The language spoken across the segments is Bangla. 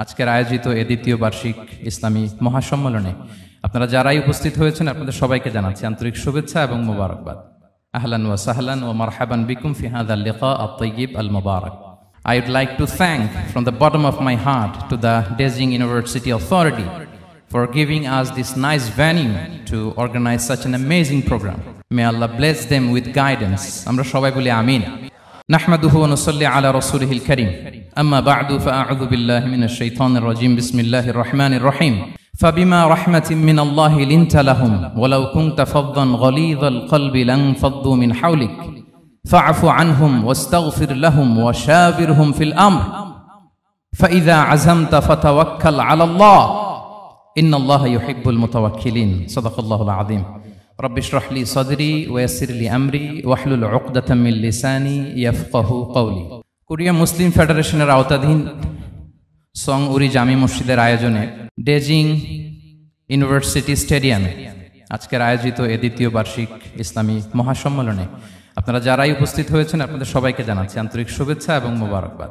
আজকের আয়োজিত এ দ্বিতীয় বার্ষিক ইসলামী মহাসম্মেলনে আপনারা যারাই উপস্থিত হয়েছেন আপনাদের সবাইকে জানাচ্ছি আন্তরিক শুভেচ্ছা এবং মোবারকবাদ। আহলান ওয়া সাহলান ওয়া মারহাবান বিকুম ফি হাযাল লিকা আত-তাইয়্যিব আল-মুবারাক। I would like to thank from the bottom of my heart to the Beijing University Authority for giving us this nice venue to organize such an amazing program. May Allah bless them with guidance. Amra shobai boli amin. نحمده ونصلي على رسوله الكريم. أما بعد فأعوذ بالله من الشيطان الرجيم. بسم الله الرحمن الرحيم. فبما رحمة من الله لنت لهم ولو كنت فظا غليظ القلب لانفضوا من حولك فاعف عنهم واستغفر لهم وشاورهم في الأمر فإذا عزمت فتوكل على الله إن الله يحب المتوكلين. صدق الله العظيم. رب اشرح لي صدري ويسر لي أمري واحلل عقدة من لساني يفقه قولي. Korea মুসলিম ফেডারেশনের আওতাধীন সং উরি জামি মসজিদের আয়োজনে বেজিং ইউনিভার্সিটি স্টেডিয়ামে আজকের আয়োজিত এ দ্বিতীয় বার্ষিক ইসলামী মহাসম্মেলনে আপনারা যারাই উপস্থিত হয়েছেন আপনাদের সবাইকে জানাচ্ছি আন্তরিক শুভেচ্ছা এবং মোবারকবাদ।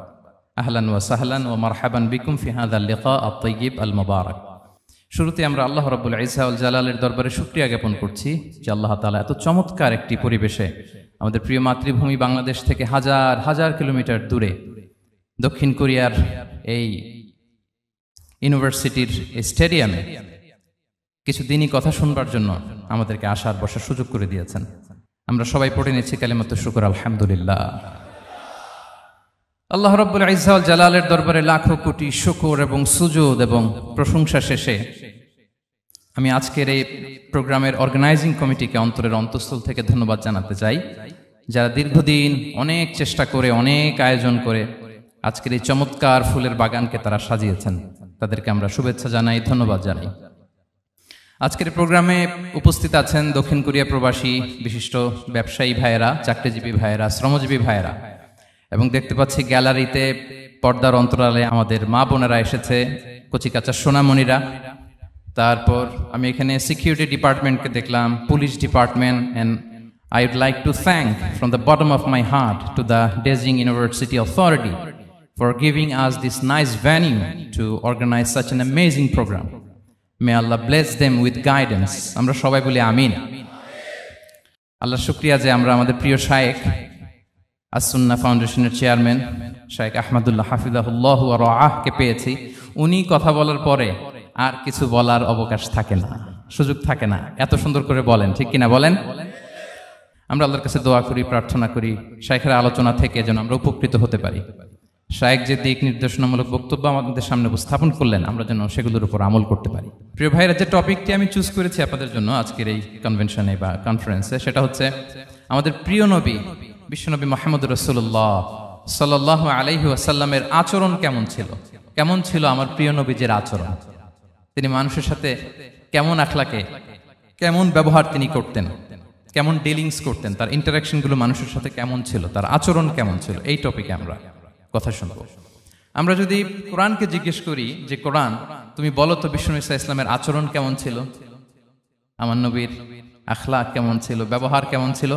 আহলান ওয়া সাহলান ওয়া মারহাবান বিকুম ফি হাযাল লিকা আত-তাইয়্যিব আল-মুবারাক। শুরুতে আমরা আল্লাহ রাব্বুল ইজ্জা ওয়াল জালালের দরবারে শুকরিয়া জ্ঞাপন করছি যে আল্লাহ তাআলা এত চমৎকার একটি পরিবেশে আমাদের প্রিয় মাতৃভূমি বাংলাদেশ থেকে হাজার হাজার কিলোমিটার দূরে দক্ষিণ কোরিয়ার এই ইউনিভার্সিটির স্টেডিয়ামে কিছু দিনই কথা শুনবার জন্য আমাদেরকে আসার বসার সুযোগ করে দিয়েছেন। আমরা সবাই পড়ে নিচ্ছি কালিমাতু শুকর আলহামদুলিল্লাহ। আল্লাহ রাব্বুল ইজ্জা ওয়াল জালালের দরবারে লাখো কোটি শুকর এবং সুজুদ এবং প্রশংসা শেষে আমি আজকের এই প্রোগ্রামের অর্গানাইজিং কমিটিকে অন্তরের অন্তঃস্থল থেকে ধন্যবাদ জানাতে চাই, যারা দীর্ঘদিন অনেক চেষ্টা করে অনেক আয়োজন করে আজকের এই চমৎকার ফুলের বাগানকে তারা সাজিয়েছেন। তাদেরকে আমরা শুভেচ্ছা জানাই, ধন্যবাদ জানাই। আজকের প্রোগ্রামে উপস্থিত আছেন দক্ষিণ কোরিয়া প্রবাসী বিশিষ্ট ব্যবসায়ী ভাইয়েরা, চাকরিজীবী ভাইয়েরা, শ্রমজীবী ভাইয়েরা, এবং দেখতে পাচ্ছি গ্যালারিতে পর্দার অন্তরালে আমাদের মা বোনেরা এসেছে, কচিকাচা সোনামণিরা। তারপর আমি এখানে সিকিউরিটি ডিপার্টমেন্টকে দেখলাম, police department. And I would like to thank from the bottom of my heart to the Beijing University Authority for giving us this nice venue to organize such an amazing program. May Allah bless them with guidance. Amra shobai boli amin. Allah shukriya je amra amader priyo shaykh as-Sunnah Foundationের চেয়ারম্যান শাইখ আহমদুল্লাহ হাফিজাহুল্লাহ ওয়া রাআহ কে পেয়েছি। উনি কথা বলার পরে আর কিছু বলার অবকাশ থাকে না, সুযোগ থাকে না, এত সুন্দর করে বলেন, ঠিক কিনা বলেন? আমরা আল্লাহর কাছে দোয়া করি, প্রার্থনা করি শাইখের আলোচনা থেকে যেন আমরা উপকৃত হতে পারি। শাইখ যে দিক নির্দেশনামূলক বক্তব্য আমাদের সামনে উপস্থাপন করলেন আমরা যেন সেগুলোর উপর আমল করতে পারি। প্রিয় ভাইরা, যে টপিকটি আমি চুজ করেছি আপনাদের জন্য আজকের এই কনভেনশনে বা কনফারেন্সে, সেটা হচ্ছে আমাদের প্রিয় নবী বিশ্বনবী মুহাম্মদ রাসূলুল্লাহ সাল্লাল্লাহু আলাইহি ওয়াসাল্লামের আচরণ কেমন ছিল। কেমন ছিল আমার প্রিয় নবীজির আচরণ? তিনি মানুষের সাথে কেমন আখলাকে, কেমন ব্যবহার তিনি করতেন, কেমন ডিলিংস করতেন, তার ইন্টারাকশনগুলো মানুষের সাথে কেমন ছিল, তার আচরণ কেমন ছিল, এই টপিকে আমরা কথা শুনবো। আমরা যদি কোরআনকে জিজ্ঞেস করি যে কোরআন তুমি বলো তো বিশ্বনবী সাল্লাল্লাহু আলাইহি ওয়াসাল্লামের আচরণ কেমন ছিল, আমার নবীর আখলাক কেমন ছিল, ব্যবহার কেমন ছিল,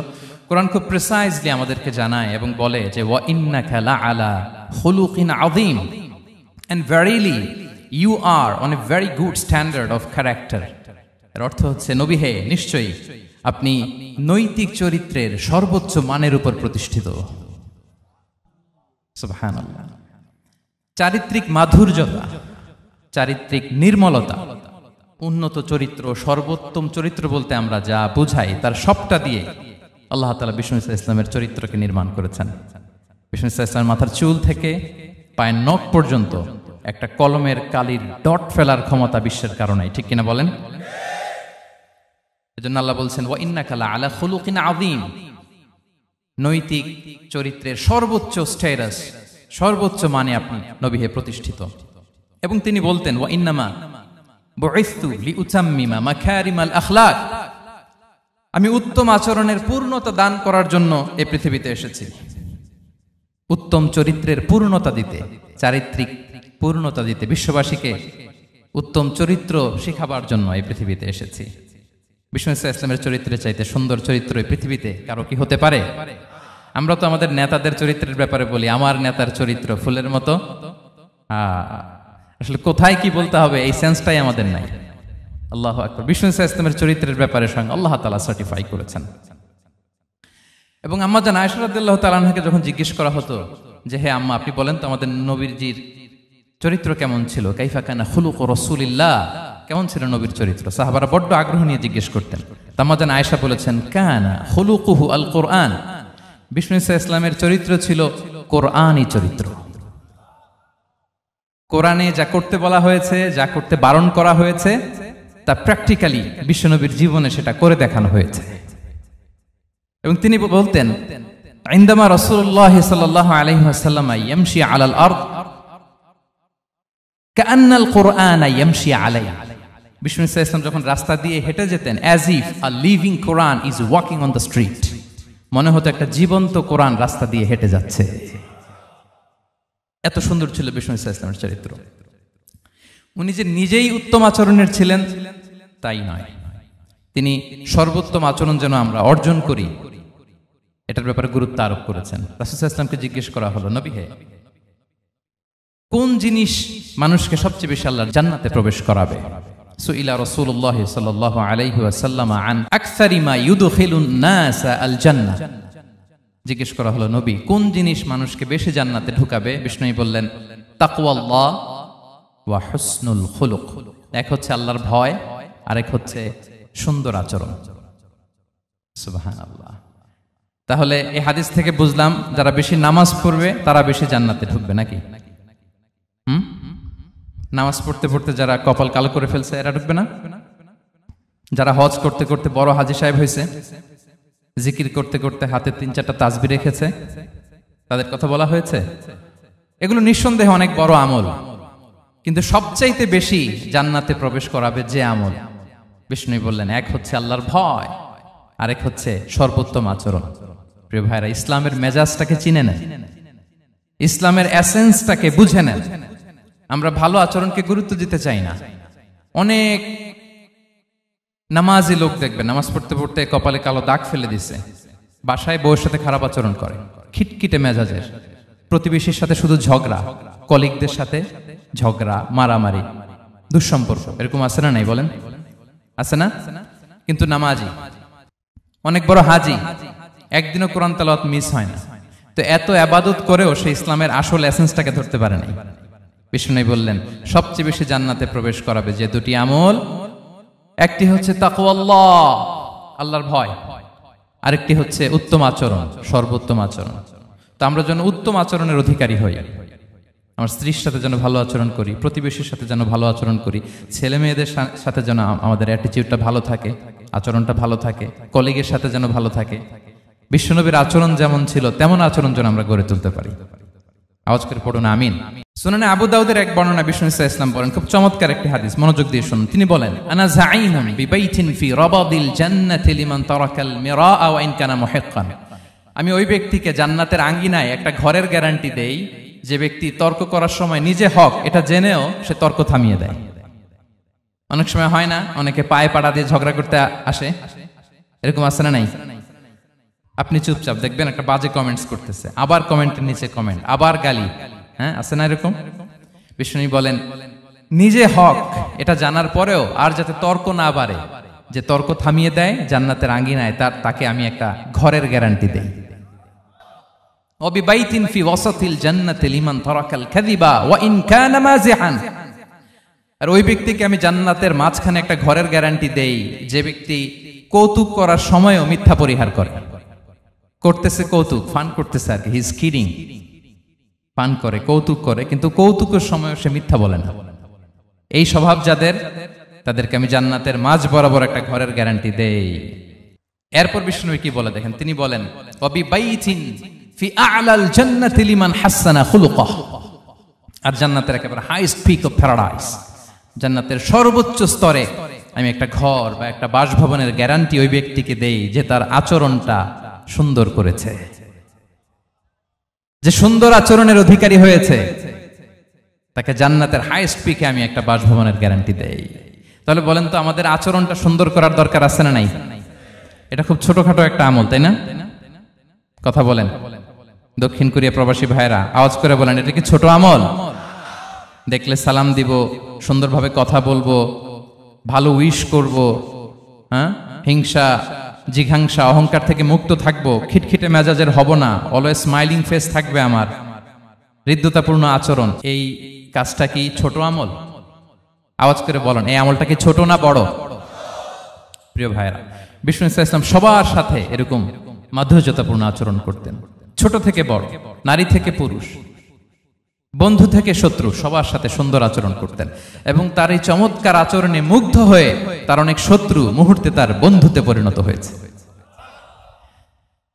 কোরআন খুব প্রিসাইজলি আমাদেরকে জানায় এবং বলে যে ওয়া ইন্নাকা লাআলা খুলুকিন আযীম, and verily you are on a very good standard of character. এর অর্থ হচ্ছে নবী হে, নিশ্চয়ই আপনি নৈতিক চরিত্রের সর্বোচ্চ মানের উপর প্রতিষ্ঠিত। সুবহানাল্লাহ। চারিত্রিক মাধুর্যতা, চারিত্রিক নির্মলতা, উন্নত চরিত্র, সর্বোত্তম চরিত্র বলতে আমরা যা বুঝাই তার সবটা দিয়ে আল্লাহ তাআলা বিষ্ণু ইসলামের চরিত্রকে নির্মাণ করেছেন। বিষ্ণু ইসলামের মাথার চুল থেকে পায়ের নখ পর্যন্ত একটা কলমের কালির ডট ফেলার ক্ষমতা বিশ্বের কারণে, ঠিক কিনা বলেন? এজন্য আল্লাহ বলছেন ওয়া ইন্নাকা লাআলা খুলুকিন আযীম, নৈতিক চরিত্রের সর্বোচ্চ স্ট্যাটাস, সর্বোচ্চ মানে আপনি নবী হে প্রতিষ্ঠিত। এবং তিনি বলতেন ওয়া ইন্নামা বুইসতু লিউতাম্মিমা মাকারিমাল আখলাক, আমি উত্তম আচরণের পূর্ণতা দান করার জন্য এই পৃথিবীতে এসেছি, উত্তম চরিত্রের পূর্ণতা দিতে, চারিত্রিক পূর্ণতা দিতে, বিশ্ববাসীকে উত্তম চরিত্র শেখাবার জন্য এই পৃথিবীতে এসেছি। বিষ্ণু ইসলামের চরিত্রের চাইতে সুন্দর চরিত্র এই পৃথিবীতে কারো কি হতে পারে? আমরা তো আমাদের নেতাদের চরিত্রের ব্যাপারে বলি আমার নেতার চরিত্র ফুলের মতো আসলে কোথায় কি বলতে হবে এই সেন্সটাই আমাদের নাই। আল্লাহু আকবার। বিষ্ণু ইসলামের চরিত্রের ব্যাপারে স্বয়ং আল্লাহ তাআলা সার্টিফাই করেছেন। এবং আম্মা জান আয়েশা রাদিয়াল্লাহু তাআলা আনহাকে যখন জিজ্ঞেস করা হতো যে হে আম্মা, আপনি বলেন তো আমাদের নবীজির চরিত্র কেমন ছিল, কাইফা কানা খুলুকু রাসূলিল্লাহ, কেমন ছিল নবীর চরিত্র, সাহাবারা বড্ড আগ্রহ নিয়ে জিজ্ঞেস করতেন। আম্মা জান আয়েশা বলেছেন কানা খুলুকুহু আল কোরআন, বিষ্ণু ইসলামের চরিত্র ছিল কোরআনী চরিত্র। কোরআনে যা করতে বলা হয়েছে, যা করতে বারণ করা হয়েছে, তা প্র্যাকটিক্যালি বিশ্বনবীর জীবনে সেটা করে দেখানো হয়েছে। এবং তিনি বলতেন ইনদামা রাসূলুল্লাহ সাল্লাল্লাহু আলাইহি ওয়াসাল্লাম ইয়ামশি আলাল আরদ কাআন্নাল কুরআন ইয়ামশি আলাইহি, বিষ্ণু ইসলাম যখন রাস্তা দিয়ে হেঁটে যেতেন as if a living Quran is walking on the street, মনে হতো একটা জীবন্ত কোরআন রাস্তা দিয়ে হেঁটে যাচ্ছে। এত সুন্দর ছিল বিষ্ণু ইসলামের চরিত্র। উনি যে নিজেই উত্তম আচরণের ছিলেন তাই নয়, তিনি সর্বোত্তম আচরণ যেন আমরা অর্জন করি এটার ব্যাপারে গুরুত্ব আরোপ করেছেন। রাসূল সাল্লাল্লাহু আলাইহি ওয়াসাল্লামকে জিজ্ঞেস করা হলো, নবী হে, কোন জিনিস মানুষকে সবচেয়ে বেশি আল্লাহর জান্নাতে প্রবেশ করাবে? সুইলা রাসূলুল্লাহ সাল্লাল্লাহু আলাইহি ওয়াসাল্লাম আন আকসারি মা ইউদখিলুন নাস আল জান্নাহ, জিজ্ঞেস করা হলো নবী কোন জিনিস মানুষকে বেশি জান্নাতে ঢুকাবে? বিষ্ণু বললেন তাকওয়াল্লাহ ওয়া হুসনুল খুলুক, এক হচ্ছে আল্লাহর ভয়, আরেক হচ্ছে সুন্দর আচরণ। সুবহানাল্লাহ। তাহলে এই হাদিস থেকে বুঝলাম যারা বেশি নামাজ পড়বে তারা বেশি জান্নাতে ঢুকবে নাকি? নামাজ পড়তে পড়তে যারা কপাল কালো করে ফেলছে এরা ঢুকবে না? যারা হজ করতে করতে বড় হাজী সাহেব হয়েছে, জিকির করতে করতে হাতে 3-4টা তাসবিহ রেখেছে, তাদের কথা বলা হয়েছে। এগুলো নিঃসন্দেহে অনেক বড় আমল, কিন্তু সবচাইতে বেশি জান্নাতে প্রবেশ করাবে যে আমল, বিষ্ণু বললেন এক হচ্ছে আল্লাহর ভয়, আরেক হচ্ছে সর্বোত্তম আচরণ। প্রিয় ভাইরা, ইসলামের মেজাজটাকে চিনে নেন, ইসলামের এসেন্সটাকে বুঝে নেন। আমরা ভালো আচরণকে গুরুত্ব দিতে চাই না। অনেক নামাজি লোক দেখবেন নামাজ পড়তে পড়তে কপালে কালো দাগ ফেলে দিছে, বাসায় বউয়ের সাথে খারাপ আচরণ করে, খিটখিটে মেজাজের, প্রতিবেশীর সাথে শুধু ঝগড়া, কলিগদের সাথে ঝগড়া, মারামারি, দুঃসম্পর্ক, এরকম আছে না নাই বলেন? আছে না? কিন্তু নামাজি, অনেক বড় হাজি, একদিনও কোরআন তেলাওয়াত মিস হয় না, তো এত ইবাদত করেও সে ইসলামের আসল এসেন্সটাকে ধরতে পারে নাই। বিষ্ণু বললেন সবচেয়ে বেশি জান্নাতে প্রবেশ করাবে যে দুটি আমল, একটি হচ্ছে তাকওয়াল্লাহ, আল্লাহর ভয়, আরেকটি হচ্ছে উত্তম আচরণ, সর্বোত্তম আচরণ। তো আমরা যেন উত্তম আচরণের অধিকারী হই, আমার স্ত্রীর সাথে যেন ভালো আচরণ করি, প্রতিবেশীর সাথে যেন ভালো আচরণ করি, ছেলে মেয়েদের সাথে যেন আমাদের অ্যাটিটিউডটা ভালো থাকে, আচরণটা ভালো থাকে, কলিগের সাথে যেন ভালো থাকে। বিশ্বনবীর আচরণ যেমন ছিল তেমন আচরণ যেন আমরা গড়ে তুলতে পারি। আওয়াজ করে পড়ুন আমিন। সুনানে আবু দাউদের এক বর্ণনা বিষ্ণু ইসলাম বলেন, খুব চমৎকার একটি হাদিস, মনোযোগ দিয়ে শুনুন। তিনি বলেন আনা যাঈনুন বিবাইতিন ফি রাবাদিল জান্নাতি লিমান তারাকাল মিরাআ ওয়া ইন কানা মুহিক্কান, আমি ওই ব্যক্তিকে জান্নাতের আঙ্গিনায় একটা ঘরের গ্যারান্টি দেই যে ব্যক্তি তর্ক করার সময় নিজে হক এটা জেনেও সে তর্ক থামিয়ে দেয়। অনেক সময় হয় না, অনেকে পায়ে পাড়া দিয়ে ঝগড়া করতে আসে, এরকম আছে না নাই? আপনি চুপচাপ দেখবেন একটা বাজে কমেন্টস করতেছে, আবার কমেন্টের নিচে কমেন্ট, আবার গালি, হ্যাঁ আছে না এরকম? বিষ্ণু বলেন নিজে হক এটা জানার পরেও আর যাতে তর্ক না বাড়ে, যে তর্ক থামিয়ে দেয় জান্নাতের আঙ্গিনায়, তাকে আমি একটা ঘরের গ্যারান্টি দেই। ওয়াবিবাইতিন ফি ওয়াসাতিল জান্নাতি লিমান তারাকাল কাযিবা ওয়া ইন কানা মাযিহান, আর ওই ব্যক্তিকে আমি জান্নাতের মাঝখানে একটা ঘরের গ্যারান্টি দেই যে ব্যক্তি কৌতুক করার সময়ও মিথ্যা পরিহার করে। করতেছে কৌতুক, ফান করতেছে আর কি, হি ইজ কিডিং, পান করে, কৌতুক করে, কিন্তু কৌতুকের সময় সে মিথ্যা বলে না। এই স্বভাব যাদের, তাদেরকে আমি জান্নাতের মাঝ বরাবর একটা ঘরের গ্যারান্টি দেই। এরপর বিষ্ণু কি বলে দেখেন, তিনি বলেন ওয়াবিবাইতিন ফি আ'লাল জান্নাতি লিমান হাসানা খুলুকাহু, আর জান্নাতের একেবারে হাইস্ট পিক অফ প্যারাডাইস, জান্নাতের সর্বোচ্চ স্তরে আমি একটা ঘর বা একটা বাসভবনের গ্যারান্টি ওই ব্যক্তিকে দেই যে তার আচরণটা সুন্দর করেছে, যে সুন্দর আচরণের অধিকারী হয়েছে, তাকে জান্নাতের হাইস্ট পিকে আমি একটা বাসভবনের গ্যারান্টি দেই। তাহলে বলেন তো আমাদের আচরণটা সুন্দর করার দরকার আছে না নাই? এটা খুব ছোটখাটো একটা আমল, তাই না? কথা বলেন। দক্ষিণ কোরিয়া প্রবাসী ভাইরা আওয়াজ করে বলেন, এটা কি ছোট আমল? দেখলে সালাম দিব, সুন্দরভাবে কথা বলবো, ভালো উইশ করব, হ্যাঁ, হিংসা জিঘাংসা অহংকার থেকে মুক্ত থাকবো, খিটখিটে মেজাজের হব না, অলওয়েজ স্মাইলিং ফেস থাকবে আমার, হৃদ্যতাপূর্ণ আচরণ। এই কাজটা কি ছোট আমল? আওয়াজ করে বলেন, এই আমলটা কি ছোট না বড়? প্রিয় ভাইরা, বিষ্ণু ইসলাম সবার সাথে এরকম মাধুর্যতাপূর্ণ আচরণ করতেন, ছোট থেকে বড়, নারী থেকে পুরুষ, বন্ধু থেকে শত্রু, সবার সাথে সুন্দর আচরণ করতেন। এবং তার এই চমৎকার আচরণে মুগ্ধ হয়ে তার অনেক শত্রু মুহূর্তে তার বন্ধুতে পরিণত হয়েছে।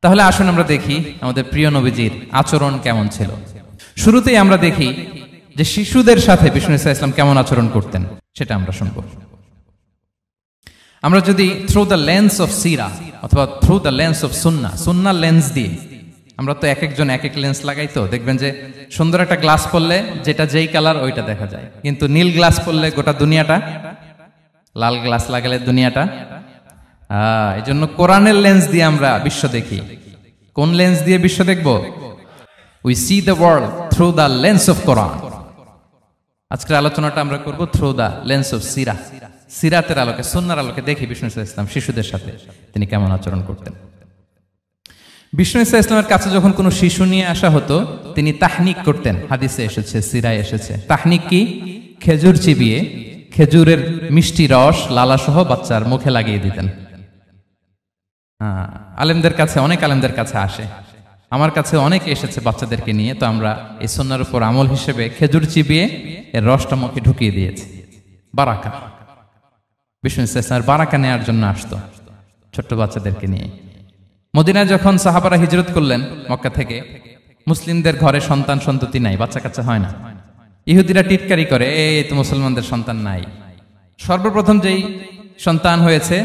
তাহলে আসুন আমরা দেখি আমাদের প্রিয় নবীজির আচরণ কেমন ছিল। শুরুতেই আমরা দেখি যে শিশুদের সাথে বিষ্ণু ইসলাম কেমন আচরণ করতেন, সেটা আমরা শুনবো। আমরা যদি থ্রু দ্য লেন্স অফ সিরা অথবা through the lens of Sunnah lens দিয়ে, আমরা তো এক একজন এক এক লেন্স লাগাই, তো দেখবেন যে সুন্দর একটা গ্লাস পরলে যেটা যেই কালার ওইটা দেখা যায়, কিন্তু নীল গ্লাস পরলে গোটা দুনিয়াটা, লাল গ্লাস লাগালে দুনিয়াটা। এই জন্য কোরআনের লেন্স দিয়ে আমরা বিশ্ব দেখি। কোন লেন্স দিয়ে বিশ্ব দেখব? We see the world through the lens of Quran. আজকের আলোচনাটা আমরা করব থ্রু দ্য লেন্স অফ সিরা, সিরাতের আলোকে, সুন্নাহর আলোকে দেখি বিষ্ণু ইসলাম শিশুদের সাথে তিনি কেমন আচরণ করতেন। বিষ্ণু ইসলামের কাছে যখন কোনো শিশু নিয়ে আসা হতো, তিনি তাহনিক করতেন। হাদিসে এসেছে, সিরায় এসেছে। তাহনিক কি? খেজুর চিবিয়ে খেজুরের মিষ্টি রস লালাসহ বাচ্চার মুখে লাগিয়ে দিতেন। আলেমদের কাছে, অনেক আলেমদের কাছে আসে, আমার কাছে অনেক এসেছে বাচ্চাদেরকে নিয়ে। তো আমরা এই সুন্নাহর উপর আমল হিসেবে খেজুর চিবিয়ে এর রসটা মুখে ঢুকিয়ে দিয়েছি। বারাকা, বিষ্ণু ইসলামের বারাকা নেওয়ার জন্য আসতো ছোট্ট বাচ্চাদেরকে নিয়ে। মদিনায় যখন সাহাবারা হিজরত করলেন মক্কা থেকে, মুসলিমদের ঘরে সন্তান সন্ততি নাই, বাচ্চা কাচ্চা হয় না। ইহুদিরা টিটকারি করে, এই তো মুসলমানদের সন্তান নাই। সর্বপ্রথম যেই সন্তান হয়েছে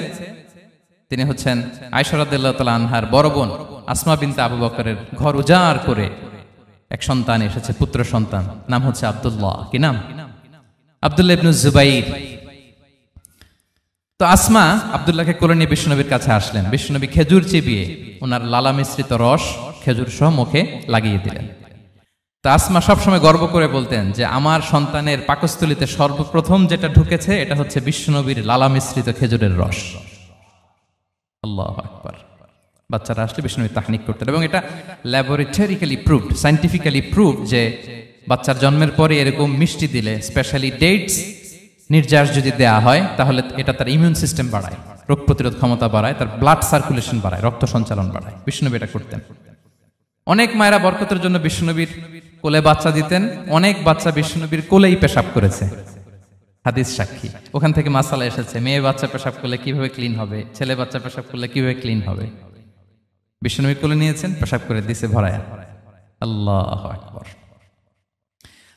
তিনি হচ্ছেন আয়েশা রাদিয়াল্লাহু তাআলা আনহার বড় বোন আসমা বিনতে আবু বকরের ঘর উজাড় করে এক সন্তান এসেছে, পুত্র সন্তান, নাম হচ্ছে আব্দুল্লাহ। কি নাম? আব্দুল্লাহ ইবনে জুবাইর। তো আসমা আব্দুল্লাহকে কোলে নিয়ে বিশ্বনবীর কাছে আসলেন। বিশ্বনবী খেজুর চিবিয়ে ওনার লালা মিশ্রিত রস খেজুর সহ মুখে লাগিয়ে দিলেন। তো আসমা সবসময় গর্ব করে বলতেন যে আমার সন্তানের পাকস্থলীতে সর্বপ্রথম যেটা ঢুকেছে এটা হচ্ছে বিশ্বনবীর লালা মিশ্রিত খেজুরের রস। আল্লাহু আকবার। বাচ্চারা আসলে বিষ্ণু তাহনিক করতেন, এবং এটা ল্যাবরেটরিক্যালি প্রুভড, সায়েন্টিফিক্যালি প্রুভড যে বাচ্চার জন্মের পরে এরকম মিষ্টি দিলে, স্পেশালি ডেটস নির্যাস যদি দেয়া হয়, তাহলে এটা তার ইমিউন সিস্টেম বাড়ায়, রোগ প্রতিরোধ ক্ষমতা বাড়ায়, তার ব্লাড সার্কুলেশন বাড়ায়, রক্ত সঞ্চালন বাড়ায়। বিষ্ণুনবী এটা করতেন। অনেক মায়েরা বরকতের জন্য বিষ্ণুনবীর কোলে বাচ্চা দিতেন। অনেক বাচ্চা বিষ্ণুনবীর কোলেই পেশাব করেছে, হাদিস সাক্ষী। ওখান থেকে মাসালা এসেছে, মেয়ে বাচ্চা পেশাব করলে কিভাবে ক্লিন হবে, ছেলে বাচ্চা পেশাব করলে কিভাবে ক্লিন হবে। বিষ্ণুনবী কোলে নিয়েছেন, পেশাব করে দিছে ভরায়া। আল্লাহু আকবার।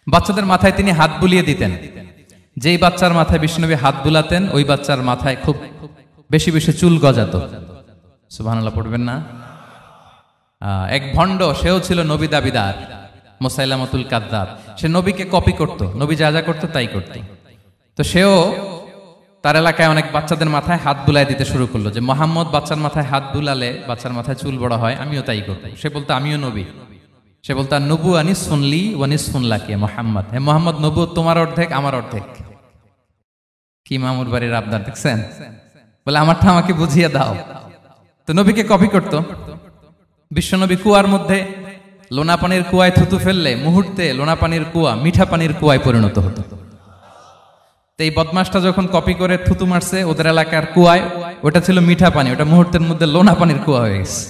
বাচ্চাদের মাথায় তিনি হাত বুলিয়ে দিতেন। যেই বাচ্চার মাথায় বিষ্ণুনবী হাত বুলাতেন, ওই বাচ্চার মাথায় খুব বেশি বেশি চুল গজাতো। সুবহানাল্লাহ পড়বেন না? এক ভণ্ড, সেও ছিল নবী দাবিদার, মুসাইলামাতুল কাযযাব। সে নবীকে কপি করত, নবী যা যা করতো তাই করত। তো সেও তার এলাকায় অনেক বাচ্চাদের মাথায় হাত বুলাই দিতে শুরু করলো, যে মোহাম্মদ বাচ্চার মাথায় হাত বুলালে বাচ্চার মাথায় চুল বড় হয়, আমিও তাই করবো। সে বলতো আমিও নবী। সে বলতো নবু আনিস শুনলি ওয়ানিস শুনলাকে মোহাম্মদ, হে মোহাম্মদ, নবু তোমার অর্ধেক আমার অর্ধেক। কি মামুর বাড়ির আবদার দেখছেন? বলে আমারটা আমাকে বুঝিয়ে দাও। তো নবীকে কপি করত। বিশ্বনবী কুয়ার মধ্যে লোনা পানির কুয়ায় থুতু ফেললে মুহূর্তে লোনা পানির কুয়া মিঠা পানির কুয়ায় পরিণত হতো। তো এই বদমাসটা যখন কপি করে থুতু মারছে ওদের এলাকার কুয়ায়, ওটা ছিল মিঠা পানি, ওটা মুহূর্তের মধ্যে লোনা পানির কুয়া হয়ে গেছে।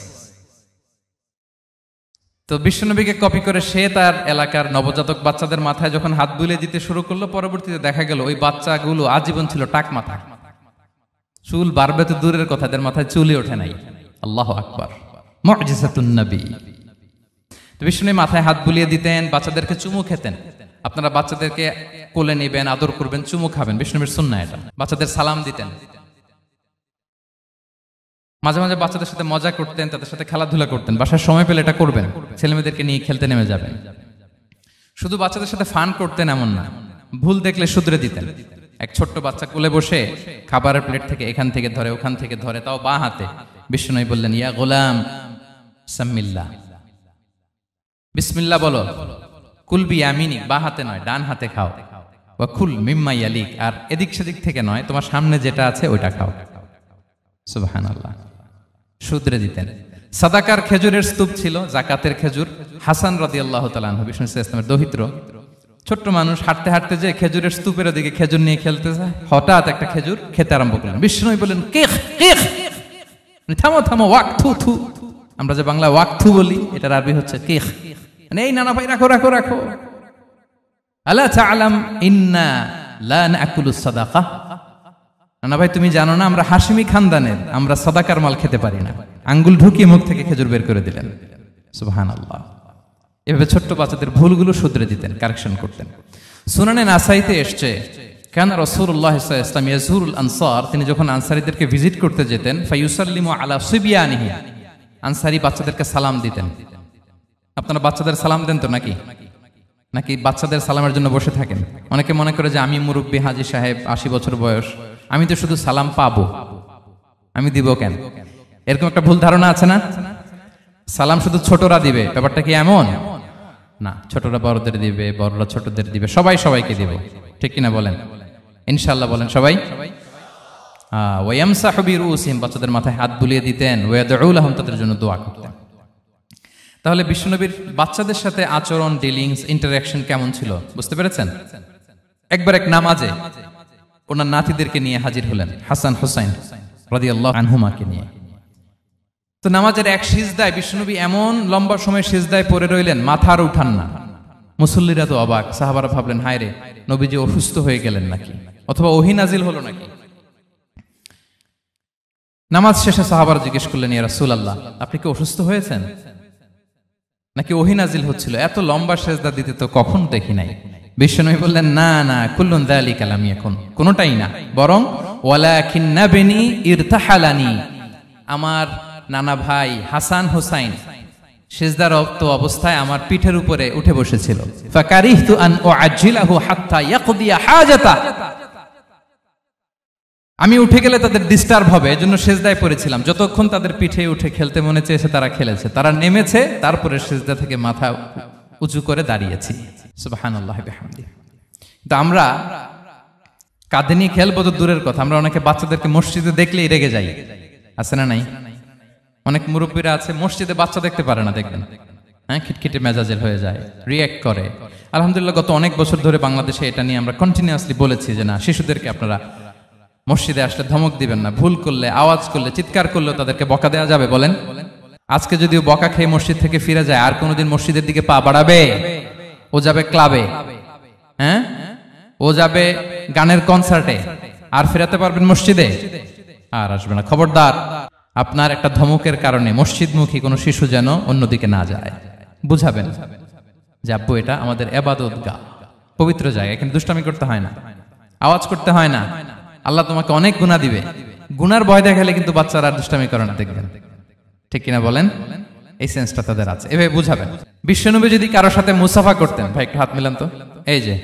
তো বিশ্বনবীকে কপি করে সে তার এলাকার নবজাতক বাচ্চাদের মাথায় যখন হাত বুলিয়ে দিতে শুরু করলো, পরবর্তীতে দেখা গেল ওই বাচ্চাগুলো আজীবন ছিল টাক মাথা। চুল বাড়বে তো দূরের কথা, এদের মাথায় চুলই ওঠে নাই। আল্লাহু আকবার, মুজিজাতুন নবী। তো বিষ্ণু মাথায় হাত বুলিয়ে দিতেন, বাচ্চাদেরকে চুমু খেতেন। আপনারা বাচ্চাদেরকে কোলে নেবেন, আদর করবেন, চুমু খাবেন, বিষ্ণুর সুন্নাহ এটা। বাচ্চাদের সালাম দিতেন। মাঝে মাঝে বাচ্চাদের সাথে মজা করতেন, তাদের সাথে খেলাধুলা করতেন। বাসার সময় পেলে এটা করবেন, ছেলেমেয়েদেরকে নিয়ে খেলতে নেমে যাবেন। শুধু বাচ্চাদের সাথে ফান করতেন এমন না, ভুল দেখলে শুধরে দিতেন। এক ছোট্ট বাচ্চা কোলে বসে খাবারের প্লেট থেকে এখান থেকে ধরে ওখান থেকে ধরে, তাও বাঁ হাতে। বিষ্ণু বললেন, ইয়া গোলাম সাম্মিল্লাহ, বিসমিল্লাহ বলো। কুল বিয়ামিনিক, বা হাতে নয় ডান হাতে খাও, ওয়া কুল মিম্মা ইয়ালিক, আর এদিক সেদিক থেকে নয়, তোমার সামনে যেটা আছে ওইটা খাও। সুবহানাল্লাহ। শুধরে দিতেন। সাদাকার খেজুরের স্তূপ ছিল, জাকাতের খেজুর। হাসান রাদিয়াল্লাহু তাআলা আনহু, বিষ্ণু ইসলামের দৌহিত্র, ছোট্ট মানুষ, হাঁটতে হাঁটতে যে খেজুরের স্তূপের দিকে খেজুর নিয়ে খেলতে যায়, হঠাৎ একটা খেজুর খেতে আরম্ভ করলেন। বিষ্ণু বললেন, কেখ কেখ, থামো থামো, ওয়াক থু থু। আমরা যে বাংলা ওয়াক থু বলি, এটার আরবি হচ্ছে কেখ। মানে এই নানা ভাই, রাখো রাখো রাখো। আলা তাআলাম ইন্না লা নাকুলুস সাদাকা। নানা ভাই, তুমি জানো না আমরা হাশিমি খানদানের, আমরা সাদাকার মাল খেতে পারি না। আঙ্গুল ঢুকিয়ে মুখ থেকে খেজুর বের করে দিলেন। সুবহানাল্লাহ। এভাবে ছোট্ট বাচ্চাদের ভুলগুলো শুধরে দিতেন, কারেকশন করতেন। সুনানে নাসাইতে এসছে, কেন রাসূলুল্লাহ সাল্লাল্লাহু আলাইহি ওয়াসাল্লাম ইয়াজুরুল আনসার, তিনি যখন আনসারীদেরকে ভিজিট করতে যেতেন, ফায়ুসাল্লিমু আলা সিবিয়ানিহি, আনসারী বাচ্চাদেরকে সালাম দিতেন। আপনারা বাচ্চাদের সালাম দেন তো নাকি? নাকি বাচ্চাদের সালামের জন্য বসে থাকেন? অনেকে মনে করে যে আমি মুরব্বী, হাজী সাহেব, 80 বছর বয়স, আমি তো শুধু সালাম পাবো, আমি দিব কেন? এরকম একটা ভুল ধারণা আছে না? সালাম শুধু ছোটরা দিবে, ব্যাপারটা কি এমন না? ছোটরা বড়দের দিবে, বড়রা ছোটদের দিবে, সবাই সবাইকে দিবে, ঠিক কিনা বলেন? ইনশাআল্লাহ বলেন সবাই। ওয়ায়ামসাহু বিরুসিহিম, বাচ্চাদের মাথায় হাত বুলিয়ে দিতেন। ওয়ায়াদউ লাহুম, তাদের জন্য দোয়া করতেন। তাহলে বিশ্বনবীর বাচ্চাদের সাথে আচরণ, ডিলিংস, ইন্টারঅ্যাকশন কেমন ছিল বুঝতে পেরেছেন? একবার এক নামাজে ওনার নাতিদেরকে নিয়ে হাজির হলেন, হাসান হুসাইন রাদিয়াল্লাহু আনহুমাকে নিয়ে। তো নামাজের এক সিজদায় বিশ্বনবী এমন লম্বা সময় সিজদায় পড়ে রইলেন, মাথার উঠান না। মুসল্লিরা তো অবাক, সাহাবারা ভাবলেন, হায় রে, নবীজি অসুস্থ হয়ে গেলেন নাকি, অথবা ওহী নাজিল হলো নাকি। নামাজ শেষে সাহাবারা জিজ্ঞেস করলেন, ইয়া রাসূলুল্লাহ, আপনি কি অসুস্থ হয়েছেন নাকি ওহী নাজিল হচ্ছিল? এত লম্বা সিজদা দিতে তো কখন দেখি নাই। বিশ্বনবী বললেন, না না, কুল্লুন যালিকা লাম ইয়াকুন, কোনটাই না, বরং ওয়ালাকিন্নাবনি ইরতাহালানি, আমার নানা ভাই হাসান হুসাইন সিজদারত অবস্থায় আমার পিঠের উপরে উঠে বসেছিল। ফাকারিহতু আন উআজ্জিলাহু হাত্তা ইয়াকদিয়া হাজাতা, আমি উঠে গেলে তাদের ডিস্টার্ব হবে, এজন্য সিজদায় পড়েছিলাম। যতক্ষণ তাদের পিঠে উঠে খেলতে মনে চেয়েছে তারা খেলেছে, তারা নেমেছে, তারপরে সিজদা থেকে মাথা উঁচু করে দাঁড়িয়েছি। সুবহানাল্লাহি বিহামদিহি। তো আমরা কাঁধে নিয়ে খেলবো তো দূরের কথা, আমরা অনেকে বাচ্চাদেরকে মসজিদে দেখলেই রেগে যাই, আছে না নাই? অনেক মুরব্বীরা আছে মসজিদে বাচ্চা দেখতে পারে না, দেখবেন, হ্যাঁ, খিটখিটে মেজাজের হয়ে যায়, রিয়্যাক্ট করে। আলহামদুলিল্লাহ গত অনেক বছর ধরে বাংলাদেশে এটা নিয়ে আমরা কন্টিনিউয়াসলি বলেছি যে না, শিশুদেরকে আপনারা মসজিদে আসলে ধমক দিবেন না, ভুল করলে, আওয়াজ করলে, চিৎকার করলেও তাদেরকে বকা দেওয়া যাবে? বলেন। আজকে যদিও বকা খেয়ে মসজিদ থেকে ফিরে যায়, আর কোনোদিন মসজিদের দিকে পা বাড়াবে? ও যাবে ক্লাবে, হ্যাঁ, ও যাবে গানের কনসার্টে, আর ফেরাতে পারবেন মসজিদে? আর আসবে না। খবরদার, আপনার একটা ধমকের কারণে মসজিদমুখী কোনো শিশু যেন অন্যদিকে না যায়। বুঝাবেন যে আব্বু, এটা আমাদের ইবাদতগাহ, পবিত্র জায়গা, এখানে দুষ্টামি করতে হয় না, আওয়াজ করতে হয় না, আল্লাহ তোমাকে অনেক গুনাহ দিবে। গুনার ভয় দেখালে কিন্তু বাচ্চারা দুষ্টামি করে না, দেখবেন, ঠিক কিনা বলেন? এই সেন্সটা তাদের আছে, এভাবে বুঝাবেন। বিশ্বনবী যদি কারোর সাথে মুসাফা করতেন, ভাই একটু হাত মিলান তো, এই যে,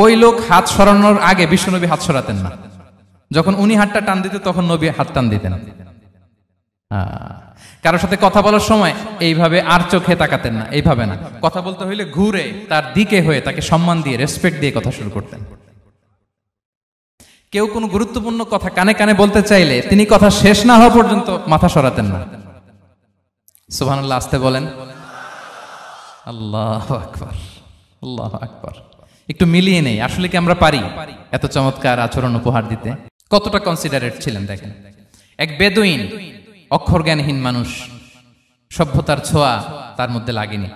ওই লোক হাত সরানোর আগে বিশ্বনবী হাত সরাতেন না। যখন উনি হাতটা টান দিতেন তখন নবী হাত টান দিতেন। কারোর সাথে কথা বলার সময় এইভাবে আর চোখে তাকাতেন না, এইভাবে না, কথা বলতে হইলে ঘুরে তার দিকে হয়ে তাকে সম্মান দিয়ে, রেসপেক্ট দিয়ে কথা শুরু করতেন। কেউ কোনো গুরুত্বপূর্ণ কথা কানে কানে বলতে চাইলে তিনি কথা শেষ না হওয়া পর্যন্ত মাথা সরাতেন না। সুবহানাল্লাহ, আসতে বলেন। আল্লাহু আকবার, আল্লাহু আকবার। একটু মিলিয়ে নেই, আসলে কি আমরা পারি এত চমৎকার আচরণ উপহার দিতে? কতটা কনসিডারেট ছিলেন দেখেন। এক বেদুইন, অক্ষর জ্ঞানহীন মানুষ, সভ্যতার ছোঁয়া তার মধ্যে লাগেনি।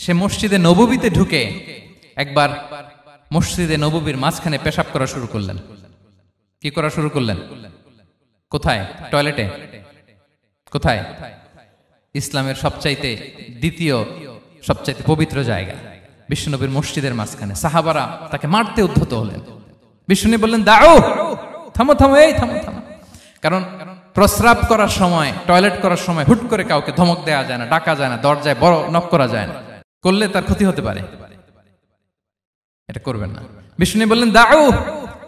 সে মসজিদে নববীতে ঢুকে একবার মসজিদে নববীর মাঝখানে পেশাব করা শুরু করলেন। কি করা শুরু করলেন? কোথায়? টয়লেটে? কোথায়? ইসলামের সবচাইতে দ্বিতীয় সবচাইতে পবিত্র জায়গা, বিশ্বনবীর মসজিদের মাঝখানে। সাহাবারা তাকে মারতে উদ্ধত হলেন। বিশ্বনবী বললেন, দাও, থামো থামো, এই থামো থামো। কারণ প্রস্রাব করার সময়, টয়লেট করার সময় হুট করে কাউকে ধমক দেওয়া যায় না, ডাকা যায় না, দরজায় বড় নক করা যায় না, করলে তার ক্ষতি হতে পারে, এটা করবেন না। বিষ্ণু বললেন, দাও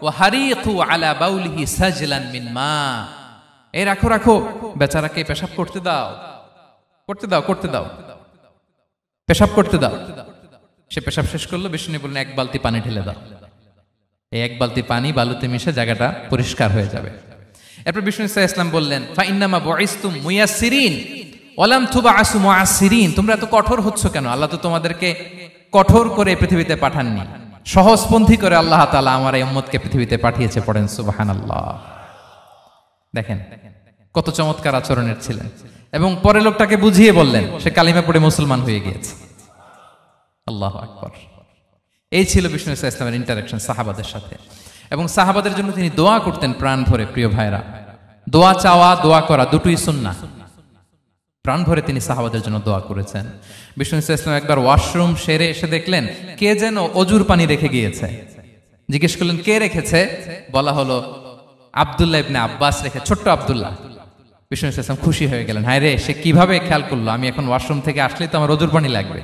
ওয়া হারিকু আলা বাউলিহি সাজলান মিন মা, এই রাখো রাখো, বেচারাকে পেশাব করতে দাও, করতে দাও, করতে দাও, পেশাব করতে দাও। সে পেশাব শেষ করলো, বিষ্ণু বললেন এক বালতি পানি ঢেলে দাও। এই এক বালতি পানি বালুতে মিশে জায়গাটা পরিষ্কার হয়ে যাবে। এরপর বিষ্ণু ইসলাম বললেন, ফাইন্নামা বুইসতুম মুয়াসসিরিন ওয়ালাম তুবআসু মুআসসিরিন, তোমরা এত কঠোর হচ্ছ কেন? আল্লাহ তো তোমাদেরকে কঠোর করে পৃথিবীতে পাঠাননি, সহজপন্থী করে আল্লাহ তাআলা আমার এই উম্মতকে পৃথিবীতে পাঠিয়েছে। পড়েন সুবহানাল্লাহ। দেখেন কত চমৎকার আচরণের ছিলেন। এবং পরে লোকটাকে বুঝিয়ে বললেন, সে কালিমা পড়ে মুসলমান হয়ে গিয়েছে। আল্লাহু আকবার। এই ছিল বিষ্ণু ইসলামের ইন্টারাকশন সাহাবাদের সাথে। এবং সাহাবাদের জন্য তিনি দোয়া করতেন প্রাণ ভরে। প্রিয় ভাইরা, দোয়া চাওয়া, দোয়া করা দুটোই সুন্নাহ। প্রাণ ভরে তিনি সাহাবাদের জন্য দোয়া করেছেন। বিষ্ণু ইসলাম একবার ওয়াশরুম সেরে এসে দেখলেন কে যেন অজুর পানি রেখে গিয়েছে। জিজ্ঞেস করলেন কে রেখেছে? বলা হলো আব্দুল্লাহ ইবনে আব্বাস রেখে, ছোট্ট আব্দুল্লাহ। বিষ্ণু ইসলাম খুশি হয়ে গেলেন, হায় রে, সে কিভাবে খেয়াল করলো? আমি এখন ওয়াশরুম থেকে আসলেই তো আমার অজুর পানি লাগবে।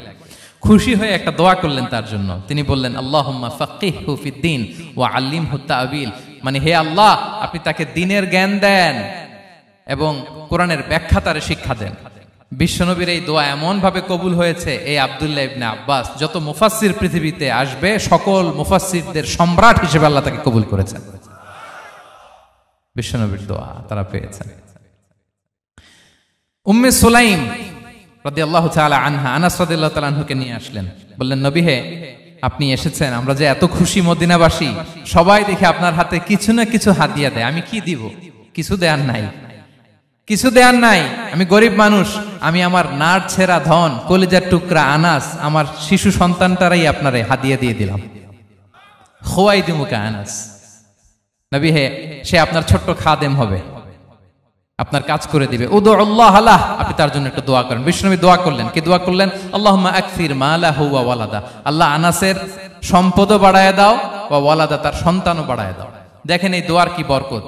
খুশি হয়ে একটা দোয়া করলেন তার জন্য। তিনি বললেন, আল্লাহুম্মা ফাক্কিহহু ফিদ্দীন ওয়া আল্লিমহু তা'বীল, মানে হে আল্লাহ, আপনি তাকে দ্বীনের জ্ঞান দেন এবং কোরআনের ব্যাখ্যা তার শিক্ষা দেন। বিশ্বনবীর এই দোয়া এমন ভাবে কবুল হয়েছে, এই আব্দুল্লাহ ইবনে আব্বাস যত মুফাসসির পৃথিবীতে আসবে সকল মুফাসসিরদের সম্রাট হিসেবে আল্লাহ তাকে কবুল করেছেন। বিশ্বনবীর দোয়া তারা পেয়েছেন। উম্মে সুলাইম রাদিয়াল্লাহু তাআলা আনহা, আনাস রাদিয়াল্লাহু তাআলা আনহুকে নিয়ে আসলেন। বললেন, নবী হে, আপনি এসেছেন, আমরা যে এত খুশি মদিনাবাসী, সবাই দেখে আপনার হাতে কিছু না কিছু হাদিয়া দেয়। আমি কি দিব? কিছু দেয়ার নাই, কিছু দেয়ার নাই। আমি গরিব মানুষ, আমি আমার নাড় ছেঁড়া ধন, কলিজার টুকরা আনাস, আমার শিশু সন্তানটারাই আপনারে হাদিয়া দিয়ে দিলাম। খুয়াইদিমুকা আনাস, নবী হে, সে আপনার ছোট্ট খাদেম হবে, আপনার কাজ করে দিবে। উদুল্লাহ আলাহ, আপনি তার জন্য একটু দোয়া করেন। বিষ্ণু নবী দোয়া করলেন, কি দোয়া করলেন? আল্লাহুম্মা আকসির মালাহু ওয়া ওয়ালাদা, আল্লাহ আনাসের সম্পদও বাড়ায় দাও, ওয়া ওয়ালাদা, তার সন্তানও বাড়ায় দাও। দেখেন এই দোয়ার কি বরকত।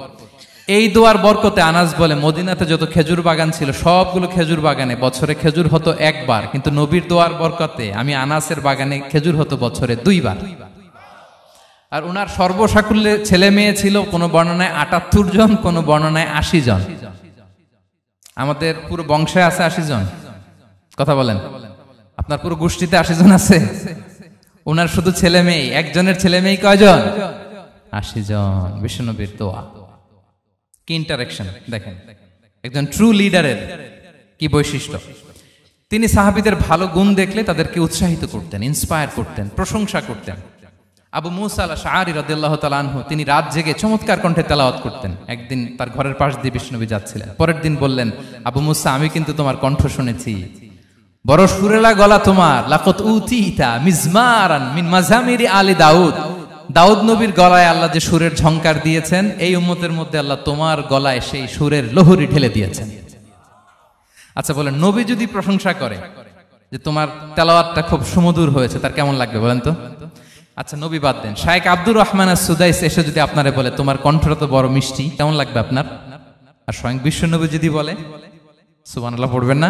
এই দোয়ার বরকতে আনাস বলে, মদিনাতে যত খেজুর বাগান ছিল সবগুলো খেজুর বাগানে বছরে খেজুর হতো একবার, কিন্তু নবীর দোয়ার বরকতে আমি আনাসের বাগানে খেজুর হতো বছরে 2 বার। আর ওনার সর্বসাকুল্যে ছেলে মেয়ে ছিল, কোন বর্ণনায় 78 জন, কোন বর্ণনায় 80 জন। আমাদের পুরো বংশে আছে 80 জন। কথা বলেন, আপনার পুরো গোষ্ঠীতে 80 জন আছে? ওনার শুধু ছেলে মেয়ে, একজনের ছেলে মেয়ে কয়জন? 80 জন। বিশ্বনবীর দোয়া কি ইন্টারেকশন দেখেন, একজন ট্রু লিডারের কি বৈশিষ্ট্য। তিনি সাহাবীদের ভালো গুণ দেখলে তাদেরকে উৎসাহিত করতেন, ইন্সপায়ার করতেন, প্রশংসা করতেন। আবু মুসা আল-আশআরী রাদিয়াল্লাহু তাআলা আনহু, তিনি রাত জেগে চমৎকার কণ্ঠে তেলাওয়াত করতেন। একদিন তার ঘরের পাশ দিয়ে বিষ্ণুনবী যাচ্ছিলেন। পরের দিন বললেন, আবু মুসা, আমি কিন্তু তোমার কণ্ঠ শুনেছি, বড় সুরেলা গলা তোমার। লাকাত উতিতা মিজমারান মিন মাজামিরি আলি দাউদ, দাউদ নবীর গলায় আল্লাহ যে সুরের ঝংকার দিয়েছেন, এই উম্মতের মধ্যে আল্লাহ তোমার গলায় সেই সুরের লহরী ঢেলে দিয়েছেন। আচ্ছা বলেন, নবী যদি প্রশংসা করে যে তোমার তেলাওয়াতটা খুব সুমধুর হয়েছে, তার কেমন লাগবে বলেন তো? আচ্ছা নবী বাদ দেন, শায়েখ আব্দুর রহমান আস-সুদাইস এসে যদি আপনারে বলে তোমার কণ্ঠটা তো বড় মিষ্টি, কেমন লাগবে আপনার? আর স্বয়ং বিশ্বনবী যদি বলে, সুবহানাল্লাহ পড়বেন না?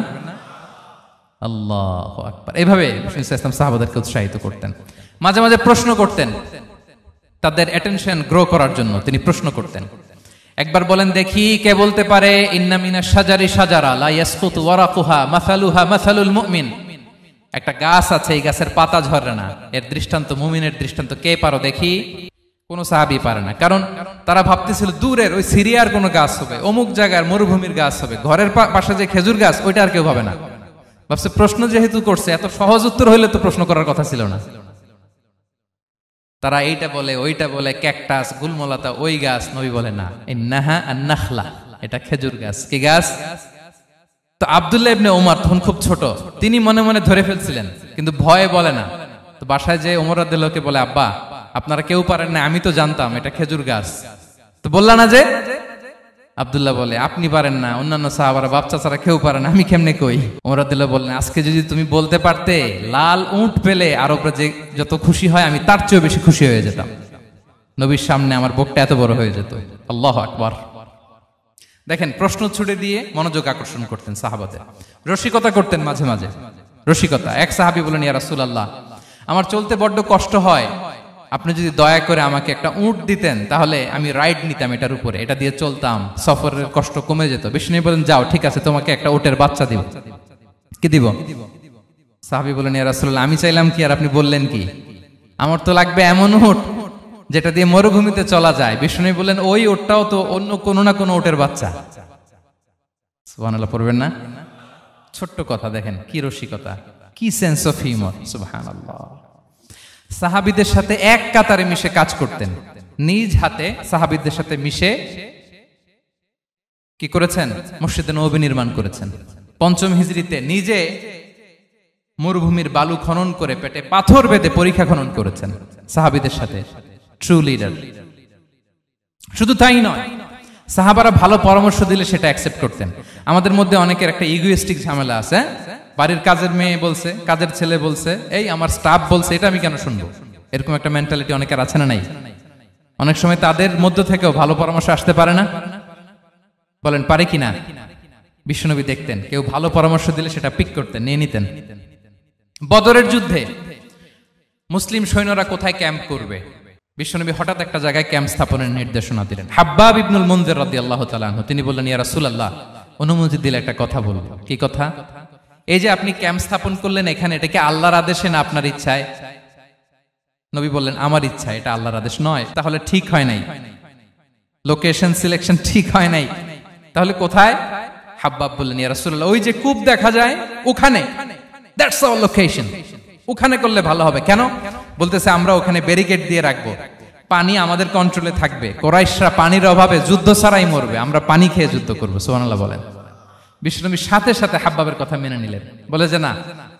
আল্লাহু আকবার। এইভাবে ইসলাম সাহাবাদেরকে উৎসাহিত করতেন। মাঝে মাঝে প্রশ্ন করতেন, তাদের অ্যাটেনশন গ্রো করার জন্য তিনি প্রশ্ন করতেন। একবার বলেন দেখি, কে বলতে পারে ইন্না মিনাশ শাজারি শাজারা লা ইয়াসকুতু ওয়ারাকুহা মাসালুহা মাসালুল মুমিন, একটা গাছ আছে, এই গাছের পাতা ঝরে না, এর দৃষ্টান্ত মুমিনের দৃষ্টান্ত। কে পারো দেখি? কোন সাহাবী পারে না, কারণ তারা ভাবতেছিল দূরের ওই সিরিয়ার কোন গাছ হবে, অমুক জায়গার মরুভূমির গাছ হবে, ঘরের পাশে যে খেজুর গাছ ওইটা আর কেউ ভাবে না। ভাবছে প্রশ্ন যেহেতু করছে, এত সহজ উত্তর হইলে তো প্রশ্ন করার কথা ছিল না। তারা এইটা বলে, ওইটা বলে, ক্যাকটাস, গুলমলাতা, ওই গাছ। নবী বলে না, ইন্নাহা আন-নাখলা, এটা খেজুর গাছ। কি গাছ? তো আব্দুল্লাহ ইবনে ওমর তখন খুব ছোট, তিনি মনে মনে ধরে ফেলছিলেন, কিন্তু ভয়ে বলে না। তো বাসায় যে ওমর রাদিয়াল্লাহুকে বলে, আব্বা আপনারা কেউ পারেন না, আমি তো জানতাম এটা খেজুর গাছ, তো বললা না যে? আব্দুল্লাহ বলে, আপনি পারেন না, অন্যান্য সাহাবারা বাচ্চা ছাড়া কেউ পারে না, আমি কেমনে কই? ওমর রাদিয়াল্লাহু বললেন, আজকে যদি তুমি বলতে পারতে, লাল উট পেলে আরবরা যে যত খুশি হয়, আমি তার চেয়েও বেশি খুশি হয়ে যেতাম। নবীর সামনে আমার বুকটা এত বড় হয়ে যেত। আল্লাহু আকবার। দেখেন, প্রশ্ন ছুড়ে দিয়ে মনোযোগ আকর্ষণ করতেন সাহাবাদের। রসিকতা করতেন মাঝে মাঝে, রসিকতা। এক সাহাবী বলেন, ইয়া রাসূলুল্লাহ, আমার চলতে বড্ড কষ্ট হয়, আপনি যদি দয়া করে আমাকে একটা উট দিতেন, তাহলে আমি রাইড নিতাম এটার উপরে, এটা দিয়ে চলতাম, সফরের কষ্ট কমে যেত। বিষ্ণু বলেন, যাও, ঠিক আছে, তোমাকে একটা উটের বাচ্চা দিব। কি দিব? সাহাবী বললেন, ইয়া রাসূলুল্লাহ, আমি চাইলাম কি আর আপনি বললেন কি? আমার তো লাগবে এমন উট যেটা দিয়ে মরুভূমিতে চলা যায়। বিষ্ণু বললেন, ওই উটটাও তো অন্য কোনো না কোনো উটের বাচ্চা। সুবহানাল্লাহ পড়বেন না? ছোট্ট কথা দেখেন, কি রসিকতা, কি সেন্স অফ হিউমার। সুবহানাল্লাহ। সাহাবীদের সাথে এক কাতারে মিশে কাজ করতেন, নিজ হাতে সাহাবীদের সাথে মিশে কি করেছেন? মসজিদে নববী নির্মাণ করেছেন। পঞ্চম হিজরিতে নিজে মরুভূমির বালু খনন করে পেটে পাথর বেঁধে পরীক্ষা খনন করেছেন সাহাবীদের সাথে। True leader. শুধু তাই নয়, সাহাবারা ভালো পরামর্শ দিলে সেটা অ্যাকসেপ্ট করতেন। আমাদের মধ্যে অনেকের একটা ইগোইস্টিক ঝামেলা আছে। বাড়ির কাজের মেয়ে বলছে, কাজের ছেলে বলছে, এই আমার স্টাফ বলছে, এটা আমি কেন শুনবো? এরকম একটা মেন্টালিটি অনেকের আছে না নাই? অনেক সময় তাদের মধ্য থেকেও ভালো পরামর্শ আসতে পারে না? বলেন পারে কিনা? বিশ্বনবী দেখতেন কেউ ভালো পরামর্শ দিলে সেটা পিক করতেন, নিয়ে নিতেন। বদরের যুদ্ধে মুসলিম সৈন্যরা কোথায় ক্যাম্প করবে, বিশ্বনবী হঠাৎ একটা জায়গায় ক্যাম্প স্থাপনের নির্দেশনা দিলেন। হাব্বাব ইবনুল মুনজির রাদিয়াল্লাহু তাআলা আনহু তিনি বললেন, ইয়া রাসূলুল্লাহ, অনুমতি দিলে একটা কথা বলবো। কি কথা? এই যে আপনি ক্যাম্প স্থাপন করলেন এখানে, এটা কি আল্লাহর আদেশে না আপনার ইচ্ছায়? নবী বললেন, আমার ইচ্ছা, এটা আল্লাহর আদেশ নয়। তাহলে ঠিক হয় নাই, লোকেশন সিলেকশন ঠিক হয় নাই। তাহলে কোথায়? হাব্বাব বললেন, ইয়া রাসূলুল্লাহ, ওই যে কূপ দেখা যায় ওখানে, দ্যাটস আওয়ার লোকেশন, ওখানে করলে ভালো হবে। কেন? বলতেছে, আমরা ওখানে ব্যারিকেড দিয়ে রাখবো, পানি আমাদের কন্ট্রোলে থাকবে, কুরাইশরা পানির অভাবে যুদ্ধ ছাড়াই মরবে, আমরা পানি খেয়ে যুদ্ধ করবো। সুবহানাল্লাহ বলেন। বিশ্বনবী সাথে সাথে হাব্বাবের কথা মেনে নিলেন, বলে যে না,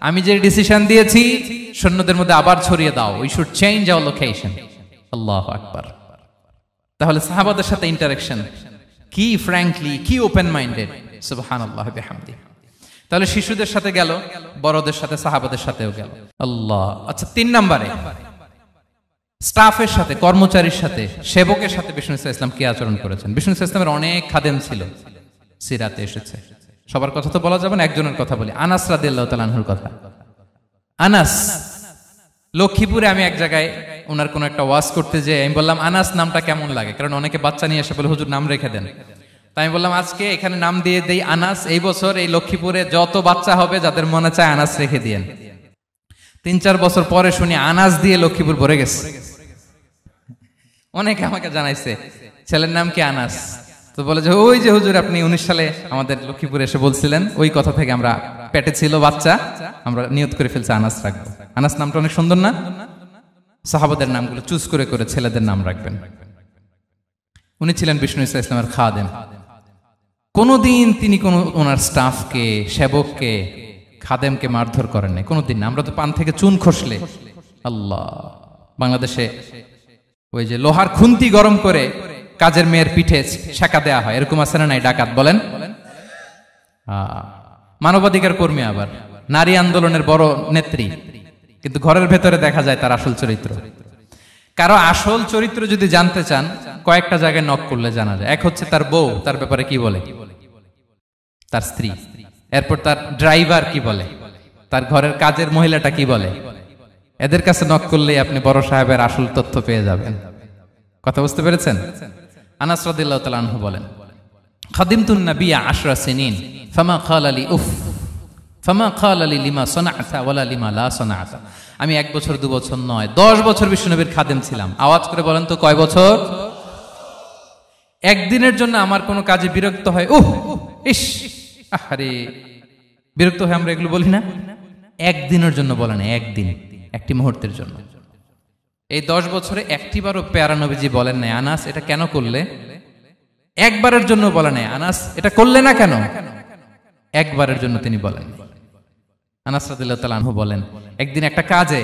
আমি যে ডিসিশন দিয়েছি সৈন্যদের মধ্যে আবার ছড়িয়ে দাও, we should change our location. আল্লাহু আকবার। তাহলে সাহাবাদের সাথে ইন্টারেকশন কি ফ্র্যাঙ্কলি, কি ওপেন মাইন্ডেড। সুবহানাল্লাহ বিহামদিহি। তাহলে শিশুদের সাথে গেল, বড়দের সাথে, সাহাবাদের সাথেও গেল। আল্লাহ। আচ্ছা, 3 নম্বরে স্টাফের সাথে, কর্মচারীর সাথে, সেবকের সাথে বিষ্ণু ইসলাম কি আচরণ করেছেন? বিষ্ণু ইসলামের অনেক খাদেম ছিল, সিরাতে এসেছে। সবার কথা তো বলা যাবে না, একজনের কথা বলি, আনাস রাদিয়াল্লাহু তাআলা আনহুর কথা। আনাস লক্ষ্মীপুরে, আমি এক জায়গায় ওনার কোন একটা ওয়াজ করতে যেয়ে আমি বললাম, আনাস নামটা কেমন লাগে? কারণ অনেকে বাচ্চা নিয়ে এসে বলে, হুজুর নাম রেখে দেন। তাই আমি বললাম, আজকে এখানে নাম দিয়ে দেই আনাস। এই বছর এই লক্ষ্মীপুরে যত বাচ্চা হবে যাদের মনে চায় আনাস রেখে দিয়েন। 3-4 বছর পরে শুনি আনাস দিয়ে লক্ষ্মীপুর ভরে গেছে। অনেকে আমাকে জানাইছে ছেলের নাম কি আনাস। তো বলে যে, ওই যে হুজুর আপনি 19 সালে আমাদের লক্ষ্মীপুরে এসে বলছিলেন, ওই কথা থেকে আমরা, পেটে ছিল বাচ্চা, আমরা নিয়ত করে ফেলছি আনাস রাখবো। আনাস নামটা অনেক সুন্দর না? সাহাবাদের নামগুলো চুজ করে করে ছেলেদের নাম রাখবেন। উনি ছিলেন বিষ্ণু ইসলামের খাদেম। কোনদিন তিনি কোন ওনার স্টাফকে, সেবককে, খাদেমকে মারধর করেন নাই, কোনদিন না। আমরা তো পান থেকে চুন খসলে, আল্লাহ, বাংলাদেশে ওই যে লোহার খুন্তি গরম করে কাজের মেয়ের পিঠে শেখা দেয়া হয়, এরকম আছে না নাই? ডাকাত বলেন, মানবাধিকার কর্মী, আবার নারী আন্দোলনের বড় নেত্রী, কিন্তু ঘরের ভেতরে দেখা যায় তার আসল চরিত্র। কারো আসল চরিত্র যদি জানতে চান, কয়েকটা জায়গায় নক করলে জানা যায়। এক হচ্ছে তার বউ, তার ব্যাপারে কি বলে, তার স্ত্রী। এরপর তার ড্রাইভার কি বলে, তার ঘরের কাজের মহিলাটা কি বলে। এদের কাছে নক করলেই আপনি বড় সাহেবের আসল তথ্য পেয়ে যাবেন। কথা বুঝতে পেরেছেন? আনাস রাদিয়াল্লাহু তাআলা আনহু বলেন, খাদিমতুন নাবিয়্যা 10 সিনিন ফামা ক্বালা লি উফ ফামা ক্বালা লি লিমা সানা'তা ওয়ালা লিমা লা সানা'তা। আমি 1 বছর 2 বছর নয়, 10 বছর বিশ্বনবীর খাদেম ছিলাম। আওয়াজ করে বলেন তো, কয় বছর? একদিনের জন্য আমার কোনো কাজে বিরক্ত হয়, উহ ইস, আরে, বিরক্ত হয়, আমরা এগুলো বলি না? একদিনের জন্য বলে না, একদিন, একটি মুহূর্তের জন্য। এই 10 বছরে একটিবারও পেয়ারা নবীজি বলেন নাই, আনাস এটা কেন করলে? একবারের জন্য বলে নাই, আনাস এটা করলে না কেন? একবারের জন্য তিনি বলেন। আনাস রাদিয়াল্লাহু তাআলা আনহু বলেন, একদিন একটা কাজে,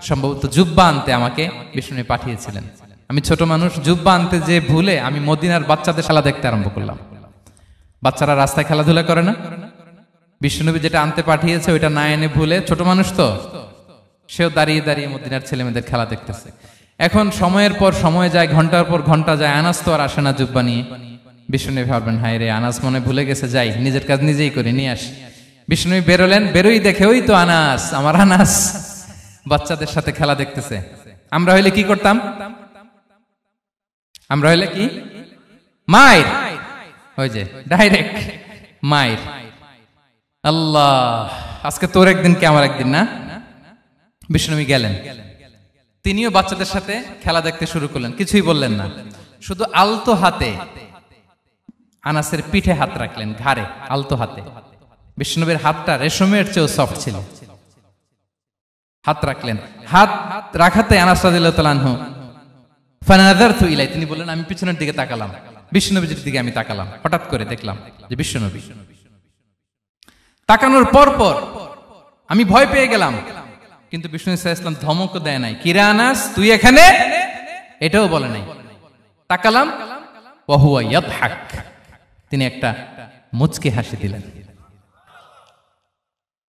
সম্ভবত জুব্বা আনতে আমাকে বিষ্ণু পাঠিয়েছিলেন। আমি ছোট মানুষ, জুব্বা আনতে যে ভুলে আমি মদিনার বাচ্চাদের খেলা দেখতে আরম্ভ করলাম। বাচ্চারা রাস্তায় খেলাধুলা করে না? বিশ্বনবী যেটা আনতে পাঠিয়েছে ওইটা না এনে ভুলে, ছোট মানুষ তো, সেও দাঁড়িয়ে দাঁড়িয়ে মদিনার ছেলেমেয়েদের খেলা দেখতেছে। এখন সময়ের পর সময় যায়, ঘন্টার পর ঘন্টা যায়, আনাস তো আর আসে না জুব্বা নিয়ে। বিষ্ণু ভাবলেন, হায় রে, আনাস মনে ভুলে গেছে, যাই নিজের কাজ নিজেই করে নিয়ে আসি। বিষ্ণু বেরোলেন, বেরোই দেখে ওই তো আনাস, আমার আনাস বাচ্চাদের সাথে খেলা দেখতেছে। আমরা হইলে কি করতাম? আমরা হইলে কি? মাইর, ওই যে ডাইরেক্ট মাইর। আল্লাহ, আজকে তোর একদিন কি আমার একদিন না। বিশ্বনবী গেলেন, তিনিও বাচ্চাদের সাথে খেলা দেখতে শুরু করলেন, কিছুই বললেন না, শুধু আলতো হাতে আনাসের পিঠে হাত রাখলেন, ঘাড়ে আলতো হাতে। বিশ্বনবীর হাতটা রেশমের চেয়েও সফট ছিল। হাত রাখলেন, হাত রাখাতে আনাস রাদিয়াল্লাহু তাআলা আনহু ফানাযারতু ইলাই, তিনি বললেন আমি পিছনের দিকে তাকালাম, বিশ্বনবীর দিকে আমি তাকালাম, হঠাৎ করে দেখলাম যে বিশ্বনবী। তাকানোর পর পর আমি ভয় পেয়ে গেলাম, কিন্তু বিষ্ণু সাল্লাল্লাহু আলাইহি ওয়াসাল্লাম ধমক দেয় নাই, কিরা আনাস তুই এখানে, এটাও বলে নাই। তাকালাম, ওয়া হুয়া ইয়াদহাক, তিনি একটা মুচকি হাসি দিলেন,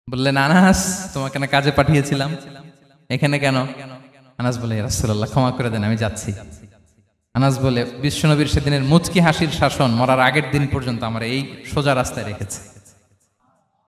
বললেন আনাস তোমাকে না কাজে পাঠিয়েছিলাম, এখানে কেন? আনাস বলে ইয়া রাসূলুল্লাহ ক্ষমা করে দেন, আমি যাচ্ছি। আনাস বলে বিশ্বনবীর সেদিনের মুচকি হাসির শাসন মরার আগের দিন পর্যন্ত আমার এই সোজা রাস্তায় রেখেছে।